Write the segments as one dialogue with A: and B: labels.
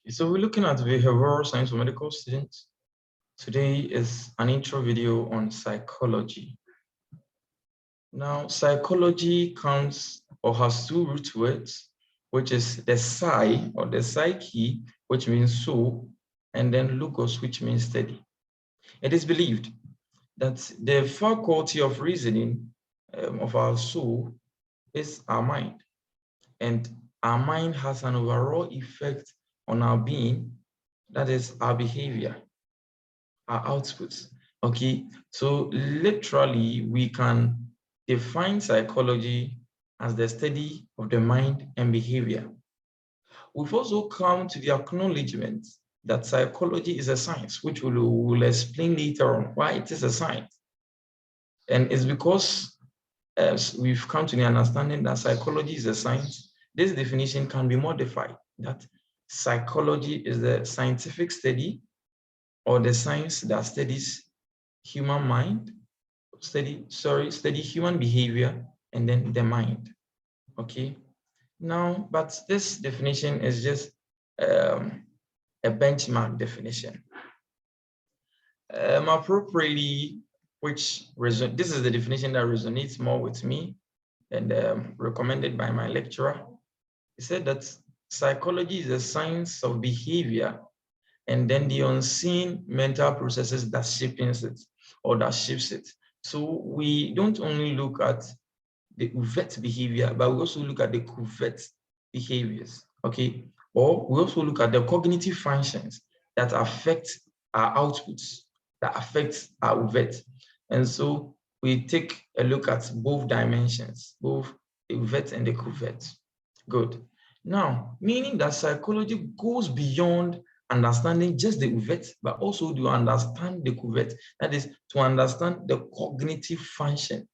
A: So we're looking at behavioral science for medical students. Today is an intro video on psychology. Now, psychology comes or has two root words, which is the psy or the psyche, which means soul, and then logos, which means study. It is believed that the faculty of reasoning of our soul is our mind, and our mind has an overall effect on our being, that is our behavior, our outputs. Okay, so literally we can define psychology as the study of the mind and behavior. We've also come to the acknowledgement that psychology is a science, which we'll explain later on why it is a science. And it's because we've come to the understanding that psychology is a science. This definition can be modified, that psychology is the scientific study or the science that studies human mind, study human behavior, and then the mind. Okay. Now, but this definition is just a benchmark definition. Appropriately, this is the definition that resonates more with me and recommended by my lecturer. He said that psychology is the science of behavior and then the unseen mental processes that shapes it or that shapes it. So we don't only look at the overt behavior, but we also look at the covert behaviors, okay? Or we also look at the cognitive functions that affect our outputs, that affect our overt. And so we take a look at both dimensions, both the overt and the covert. Good. Now, meaning that psychology goes beyond understanding just the overt, but also to understand the covert. That is, to understand the cognitive function.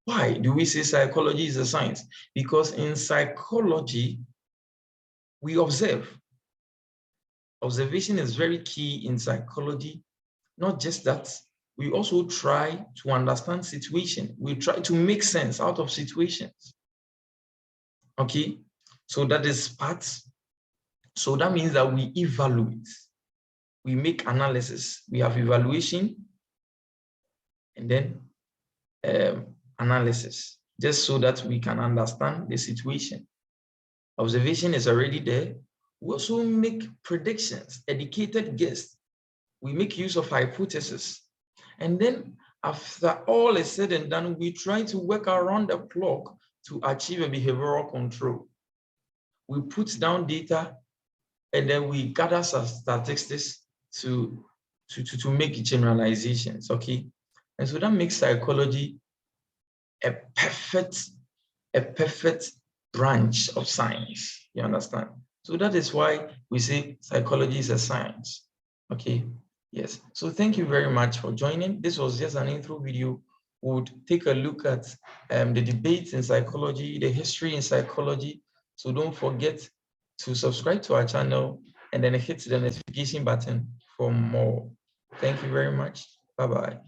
A: Why do we say psychology is a science? Because in psychology, we observe. Observation is very key in psychology. Not just that, we also try to understand situation. We try to make sense out of situations. Okay, so that is part. So that means that we evaluate, we make analysis, we have evaluation, and then analysis, just so that we can understand the situation. Observation is already there. We also make predictions, educated guess. We make use of hypotheses. And then after all is said and done, we try to work around the clock to achieve a behavioral control. We put down data and then we gather some statistics to make generalizations, okay? And so that makes psychology a perfect branch of science, you understand? So that is why we say psychology is a science, okay? Yes, so thank you very much for joining. This was just an intro video. We would take a look at the debates in psychology, the history in psychology. So don't forget to subscribe to our channel and then hit the notification button for more. Thank you very much. Bye-bye.